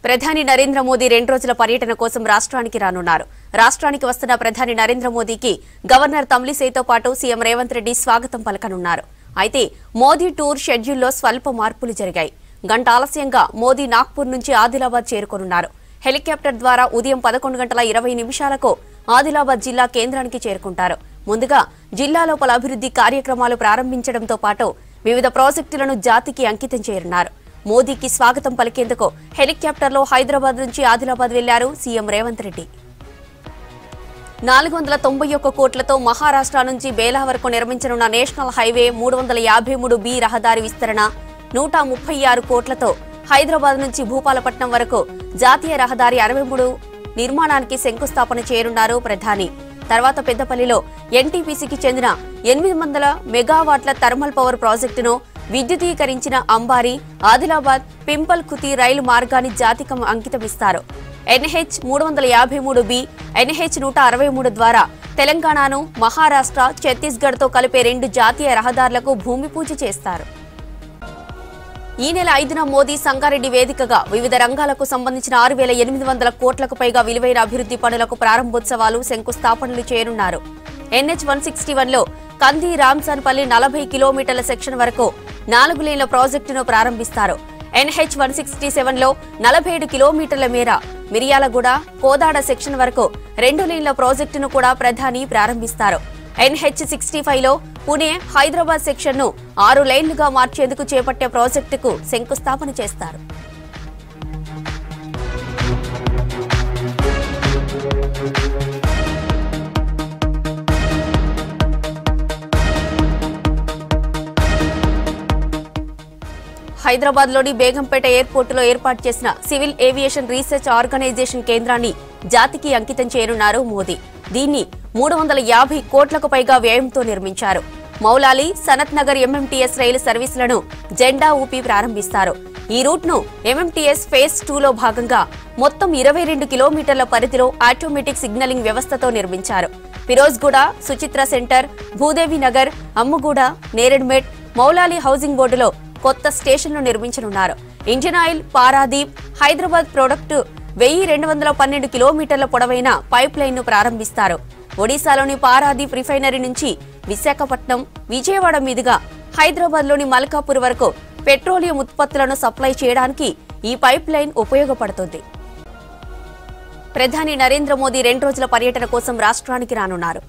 ప్రధాని నరేంద్ర మోదీ 2 రోజుల పర్యటన కోసం రాష్ట్రానికి రానున్నారు. రాష్ట్రానికి వస్తున్న ప్రధాని నరేంద్ర మోదీకి గవర్నర్ తమిళిసైతో పాటు సీఎం రేవంత్ రెడ్డి స్వాగతం పలకనున్నారు. అయితే మోదీ టూర్ షెడ్యూల్లో స్వల్ప మార్పులు జరిగాయి. గంట ఆలస్యంగా మోదీ నాగ్పూర్ నుంచి ఆదిలాబాద్ చేరుకోనున్నారు. హెలికాప్టర్ ద్వారా ఉదయం 11:20 ఆదిలాబాద్ జిల్లా కేంద్రానికి చేరుకుంటారు. ముందుగా జిల్లాలో పలు అభివృద్ధి కార్యక్రమాలు ప్రారంభించడంతో పాటు వివిధ ప్రాజెక్టులను జాతికి అంకితం చేయనున్నారు. మోదీకి స్వాగతం పలికేందుకు హెలికాప్టర్లో హైదరాబాద్ నుంచి ఆదిలాబాద్ వెళ్లారు సీఎం రేవంత్ రెడ్డి. 491 కోట్లతో మహారాష్ట్ర నుంచి బేలా వరకు నిర్మించనున్న నేషనల్ హైవే 353B రహదారి విస్తరణ, 136 కోట్లతో హైదరాబాద్ నుంచి భూపాలపట్నం వరకు జాతీయ రహదారి 63 నిర్మాణానికి శంకుస్థాపన చేయనున్నారు ప్రధాని. తర్వాత పెద్దపల్లిలో ఎన్టీపీసీకి చెందిన 800 మెగావాట్ల థర్మల్ పవర్ ప్రాజెక్టును విద్యుదీకరించిన అంబారీ, ఆదిలాబాద్ పింపల్ కుతి రైలు మార్గాన్ని జాతికి అంకితమిస్తారు. NH 353B, NH 163 ద్వారా తెలంగాణను మహారాష్ట్ర, ఛత్తీస్గఢ్తో కలిపే 2 జాతీయ రహదారులకు భూమి పూజ చేస్తారు. ఈ నెల 5న మోదీ సంగారెడ్డి వేదికగా వివిధ రంగాలకు సంబంధించిన 6,800 కోట్లకు పైగా విలువైన అభివృద్ధి పనులకు ప్రారంభోత్సవాలు, శంకుస్థాపనలు చేయనున్నారు. NH 161లో కంది రాంసాన్పల్లి 40 కిలోమీటర్ల సెక్షన్ వరకు 4 లేన్ల ప్రాజెక్టును ప్రారంభిస్తారు. NH 167లో 47 కిలోమీటర్ల మేర మిర్యాలగూడ, కోదాడ సెక్షన్ వరకు 2 లేన్ల ప్రాజెక్టును కూడా ప్రధాని ప్రారంభిస్తారు. NH 65లో పుణె, హైదరాబాద్ సెక్షన్ను 6 లైన్లుగా మార్చేందుకు చేపట్టే ప్రాజెక్టుకు శంకుస్థాపన చేస్తారు. హైదరాబాద్లోని బేగంపేట ఎయిర్పోర్టులో ఏర్పాటు చేసిన సివిల్ ఏవియేషన్ రీసెర్చ్ ఆర్గనైజేషన్ కేంద్రాన్ని జాతికి అంకితం చేయనున్నారు మోదీ. దీన్ని 350 కోట్లకు పైగా వ్యయంతో నిర్మించారు. మౌలాలి, సనత్ నగర్ MMTS రైలు సర్వీసులను జెండా ఊపి ప్రారంభిస్తారు. ఈ రూట్ను MMTS ఫేజ్ 2లో భాగంగా మొత్తం 22 కిలోమీటర్ల పరిధిలో ఆటోమేటిక్ సిగ్నలింగ్ వ్యవస్థతో నిర్మించారు. ఫిరోజ్గూడ, సుచిత్ర సెంటర్, భూదేవి నగర్, అమ్ముగూడ, నేరెడ్మెట్, మౌలాలి హౌసింగ్ బోర్డులో కొత్త స్టేషన్లు నిర్మించనున్నారు. Indian Oil, Paradip, Hyderabad product 1212 కిలోమీటర్ల పొడవైన పైప్ లైన్ ను ప్రారంభిస్తారు. ఒడిశాలోని పారాదీప్ రిఫైనరీ నుంచి విశాఖపట్నం, విజయవాడ మీదుగా హైదరాబాద్లోని మల్కాపూర్ వరకు పెట్రోలియం ఉత్పత్తులను సప్లై చేయడానికి ఈ పైప్ లైన్ ఉపయోగపడుతుంది. ప్రధాని నరేంద్ర మోదీ 2 రోజుల పర్యటన కోసం రాష్ట్రానికి రానున్నారు.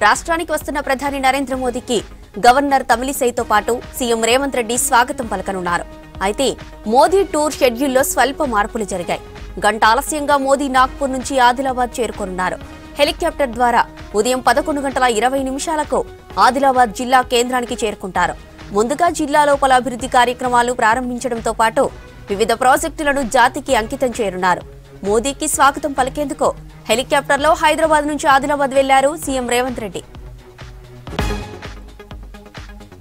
రాష్ట్రానికి వస్తున్న ప్రధాని నరేంద్ర మోదీకి గవర్నర్ తమిళిసైతో పాటు సీఎం రేవంత్ రెడ్డి స్వాగతం పలకనున్నారు. అయితే మోదీ టూర్ షెడ్యూల్లో స్వల్ప మార్పులు జరిగాయి. గంట ఆలస్యంగా మోదీ నాగ్పూర్ నుంచి ఆదిలాబాద్ చేరుకోనున్నారు. హెలికాప్టర్ ద్వారా ఉదయం 11:20 ఆదిలాబాద్ జిల్లా కేంద్రానికి చేరుకుంటారు. ముందుగా జిల్లాలో పలు అభివృద్ధి కార్యక్రమాలు ప్రారంభించడంతో పాటు వివిధ ప్రాజెక్టులను జాతికి అంకితం చేయనున్నారు. మోదీకి స్వాగతం పలికేందుకు హెలికాప్టర్లో హైదరాబాద్ నుంచి ఆదిలాబాద్ వెళ్లారు సీఎం రేవంత్ రెడ్డి.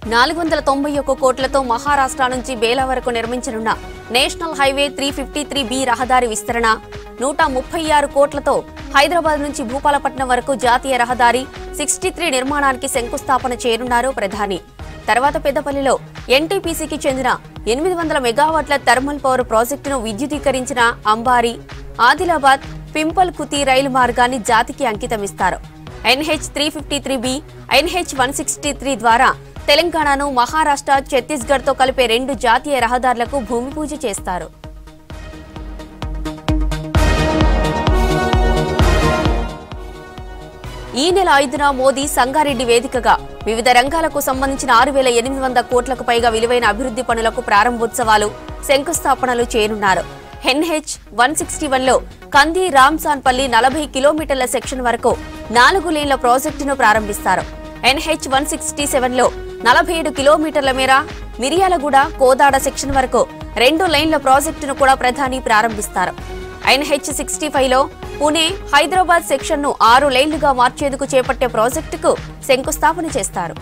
491 కోట్లతో మహారాష్ట్ర నుంచి బేలా వరకు నిర్మించనున్న నేషనల్ హైవే 353B రహదారి విస్తరణ, 136 కోట్లతో హైదరాబాద్ నుంచి భూపాలపట్నం వరకు జాతీయ రహదారి 63 నిర్మాణానికి శంకుస్థాపన చేయనున్నారు ప్రధాని. తర్వాత పెద్దపల్లిలో ఎన్టీపీసీకి చెందిన 800 మెగావాట్ల థర్మల్ పవర్ ప్రాజెక్టును విద్యుదీకరించిన అంబారీ, ఆదిలాబాద్ పింపల్ కుతి రైలు మార్గాన్ని జాతికి అంకితమిస్తారు. NH 353B, NH 163 ద్వారా తెలంగాణను మహారాష్ట్ర, ఛత్తీస్గఢ్తో కలిపే 2 జాతీయ రహదారులకు భూమి పూజ చేస్తారు. ఈ నెల 5న మోదీ సంగారెడ్డి వేదికగా వివిధ రంగాలకు సంబంధించిన 6,800 కోట్లకు పైగా విలువైన అభివృద్ధి పనులకు ప్రారంభోత్సవాలు, శంకుస్థాపనలు చేయనున్నారు. NH 161లో కంది రాంసాన్పల్లి 40 కిలోమీటర్ల సెక్షన్ వరకు 4 లేన్ల ప్రాజెక్టును ప్రారంభిస్తారు. NH 167లో 47 కిలోమీటర్ల మేర మిర్యాలగూడ, కోదాడ సెక్షన్ వరకు 2 లైన్ల ప్రాజెక్టును కూడా ప్రధాని ప్రారంభిస్తారు. NH 65లో పుణె, హైదరాబాద్ సెక్షన్ను 6 లైన్లుగా మార్చేందుకు చేపట్టే ప్రాజెక్టుకు శంకుస్థాపన చేస్తారు.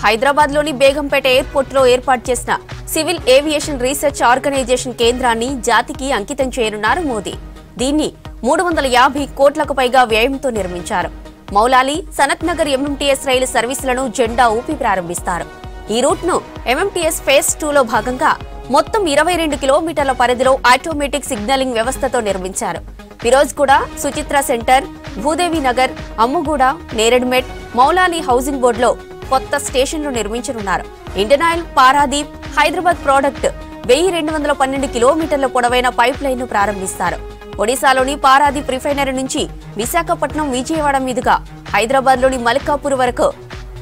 హైదరాబాద్లోని బేగంపేట ఎయిర్పోర్టులో ఏర్పాటు చేసిన సివిల్ ఏవియేషన్ రీసెర్చ్ ఆర్గనైజేషన్ కేంద్రాన్ని జాతికి అంకితం చేయనున్నారు మోదీ. దీన్ని 350 కోట్లకు పైగా వ్యయంతో నిర్మించారు. మౌలాలి, సనత్ నగర్ MMTS రైలు సర్వీసులను జెండా ఊపి ప్రారంభిస్తారు. ఈ రూట్ ను ఎంఎంటీఎస్ ఫేజ్ 2 లో భాగంగా మొత్తం 22 కిలోమీటర్ల పరిధిలో ఆటోమేటిక్ సిగ్నలింగ్ వ్యవస్థతో నిర్మించారు. ఫిరోజ్గూడ, సుచిత్ర సెంటర్, భూదేవి నగర్, అమ్ముగూడ, నేరెడ్మెట్, మౌలాలి హౌసింగ్ బోర్డులో కొత్త స్టేషన్లు నిర్మించనున్నారు. Indian Oil Paradip Hyderabad product 1212 కిలోమీటర్ల పొడవైన పైప్ లైన్ ను ప్రారంభిస్తారు. ఒడిశాలోని పారాదీప్ రిఫైనరీ నుంచి విశాఖపట్నం, విజయవాడ మీదుగా హైదరాబాద్లోని మల్కాపూర్ వరకు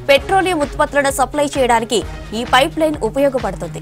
పెట్రోలియం ఉత్పత్తులను సప్లై చేయడానికి ఈ పైప్ లైన్ ఉపయోగపడుతుంది.